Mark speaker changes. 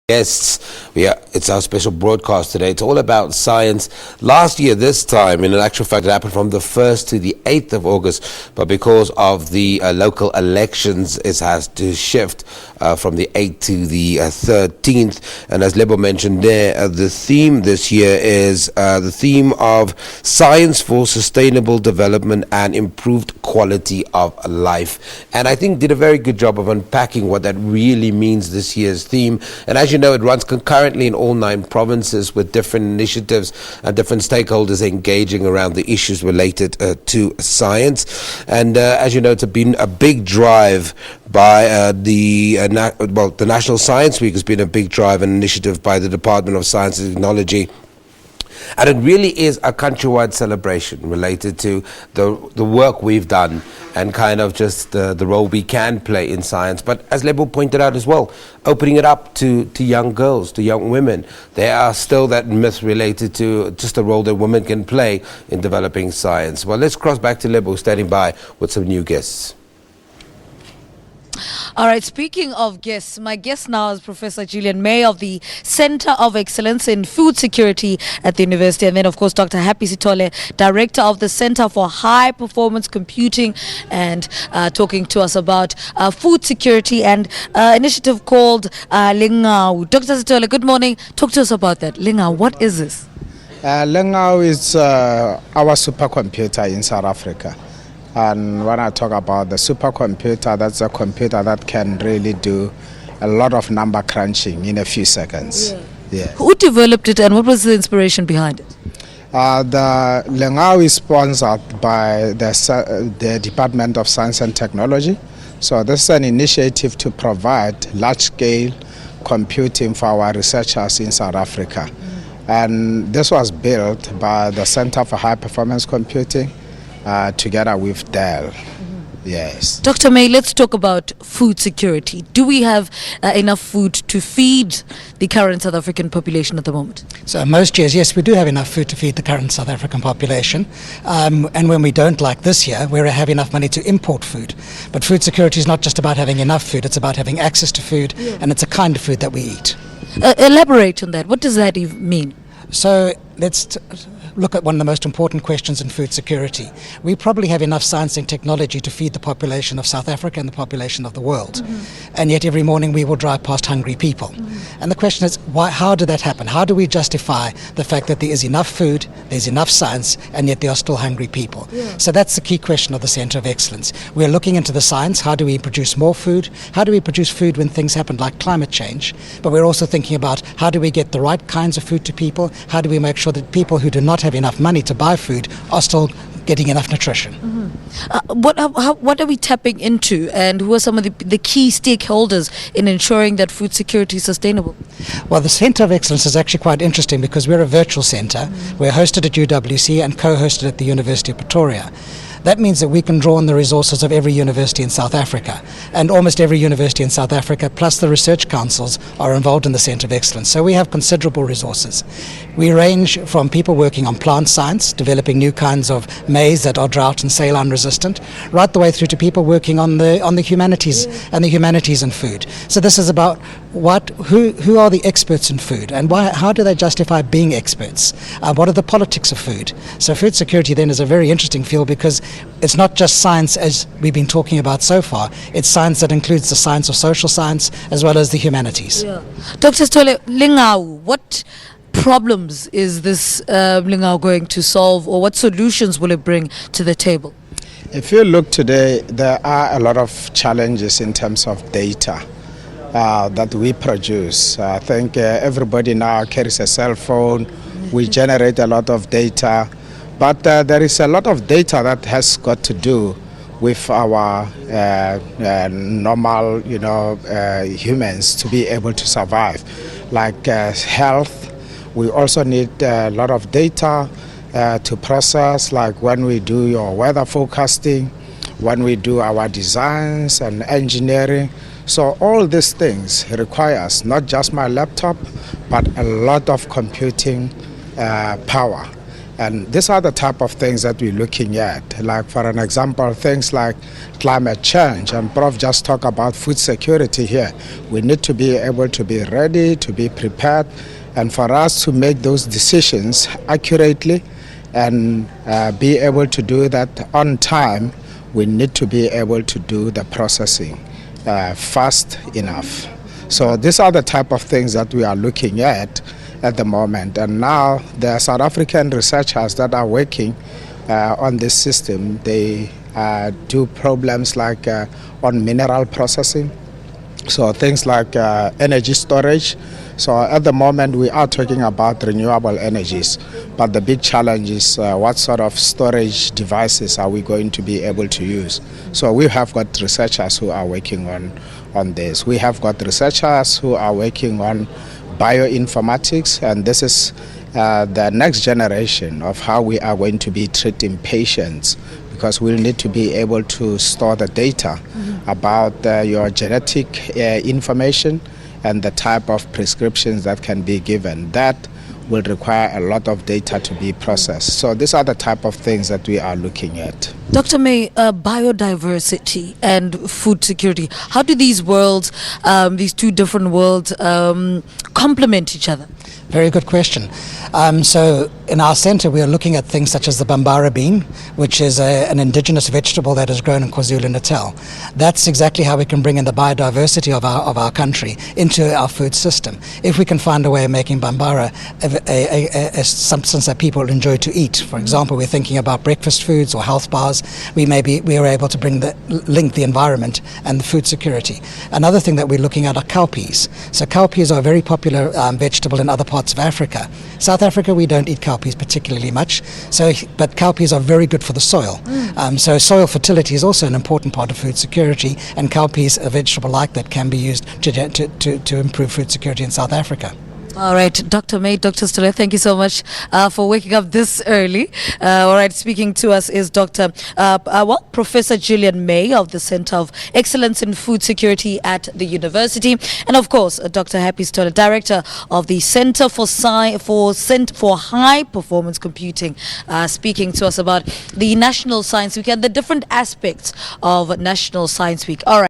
Speaker 1: Guests. It's our special broadcast today. It's all about science. Last year, this time, in actual fact, it happened from the 1st to the 8th of August, but because of the local elections, it has to shift from the 8th to the 13th. And as Lebo mentioned there, the theme this year is the theme of science for sustainable development and improved quality of life. And I think did a very good job of unpacking what that really means, this year's theme. And as you know, it runs concurrently in all 9 provinces with different initiatives and different stakeholders engaging around the issues related to science. And as you know, it's been a big drive by the National Science Week has been a big drive and initiative by the Department of Science and Technology. And it really is a countrywide celebration related to the work we've done and kind of just the role we can play in science. But as Lebo pointed out as well, opening it up to young girls, to young women. There are still that myth related to just the role that women can play in developing science. Well, let's cross back to Lebo standing by with some new guests.
Speaker 2: All right, speaking of guests, my guest now is Professor Julian May of the Center of Excellence in Food Security at the University, and then of course Dr. Happy Sithole, Director of the Center for High Performance Computing, and talking to us about food security and initiative called Lingau. Dr. Sithole, good morning. Talk to us about that. Lingau, what is this?
Speaker 3: Lingau is our supercomputer in South Africa. And when I talk about the supercomputer, that's a computer that can really do a lot of number crunching in a few seconds. Yeah.
Speaker 2: Who developed it and what was the inspiration behind it?
Speaker 3: The Lingau is sponsored by the Department of Science and Technology. So this is an initiative to provide large-scale computing for our researchers in South Africa. And this was built by the Center for High Performance Computing, together with Dell. Yes.
Speaker 2: Dr. May, let's talk about food security. Do we have enough food to feed the current South African population at the moment?
Speaker 4: So most years, yes, we do have enough food to feed the current South African population. And when we don't, like this year, we have enough money to import food. But food security is not just about having enough food, it's about having access to food, and it's a kind of food that we eat.
Speaker 2: Elaborate on that. What does that even mean?
Speaker 4: So let's look at one of the most important questions in food security. We probably have enough science and technology to feed the population of South Africa and the population of the world. And yet every morning we will drive past hungry people. And the question is, how did that happen? How do we justify the fact that there is enough food, there's enough science, and yet there are still hungry people? So that's the key question of the Center of Excellence. We're looking into the science. How do we produce more food? How do we produce food when things happen like climate change? But we're also thinking about how do we get the right kinds of food to people? How do we make sure that people who do not have enough money to buy food are still getting enough nutrition?
Speaker 2: What are we tapping into, and who are some of the key stakeholders in ensuring that food security is sustainable?
Speaker 4: Well, the Center of Excellence is actually quite interesting because we're a virtual center. We're hosted at UWC and co-hosted at the University of Pretoria. That means that we can draw on the resources of every university in South Africa. And almost every university in South Africa, plus the research councils, are involved in the Center of Excellence. So we have considerable resources. We range from people working on plant science, developing new kinds of maize that are drought and saline resistant, right the way through to people working on the humanities and the humanities in food. So this is about who are the experts in food, and how do they justify being experts? What are the politics of food? So food security then is a very interesting field because it's not just science as we've been talking about so far. It's science that includes the science of social science as well as the humanities.
Speaker 2: Dr. Sithole, Lingau, what problems is this Lingau going to solve, or what solutions will it bring to the table?
Speaker 3: If you look today, there are a lot of challenges in terms of data that we produce. I think everybody now carries a cell phone. We generate a lot of data. But there is a lot of data that has got to do with our normal, humans to be able to survive, like health. We also need a lot of data to process, like when we do your weather forecasting, when we do our designs and engineering. So all these things requires not just my laptop, but a lot of computing power. And these are the type of things that we're looking at. Like, for an example, things like climate change. And Prof just talked about food security here. We need to be able to be ready, to be prepared, and for us to make those decisions accurately and be able to do that on time, we need to be able to do the processing fast enough. So these are the type of things that we are looking at the moment. And now the South African researchers that are working on this system, they do problems like on mineral processing, so things like energy storage. So at the moment we are talking about renewable energies, but the big challenge is what sort of storage devices are we going to be able to use. So we have got researchers who are working on this. We have got researchers who are working on bioinformatics, and this is the next generation of how we are going to be treating patients, because we'll need to be able to store the data about your genetic information and the type of prescriptions that can be given. That will require a lot of data to be processed. So these are the type of things that we are looking at.
Speaker 2: Dr. May, biodiversity and food security, how do these worlds, these two different worlds, complement each other?
Speaker 4: Very good question. So in our center, we are looking at things such as the bambara bean, which is an indigenous vegetable that is grown in KwaZulu-Natal. That's exactly how we can bring in the biodiversity of our country into our food system. If we can find a way of making bambara a substance that people enjoy to eat. For example, we're thinking about breakfast foods or health bars. We are able to link the environment and the food security. Another thing that we're looking at are cowpeas. So cowpeas are a very popular vegetable in other parts of Africa. South Africa, we don't eat cowpeas particularly much, but cowpeas are very good for the soil. So soil fertility is also an important part of food security, and cowpeas, a vegetable like that, can be used to improve food security in South Africa.
Speaker 2: All right, Dr. May, Dr. Stolle, thank you so much for waking up this early. All right, speaking to us is Professor Julian May of the Center of Excellence in Food Security at the university, and of course, Dr. Happy Stolle, Director of the Center for High Performance Computing, speaking to us about the National Science Week and the different aspects of National Science Week. All right.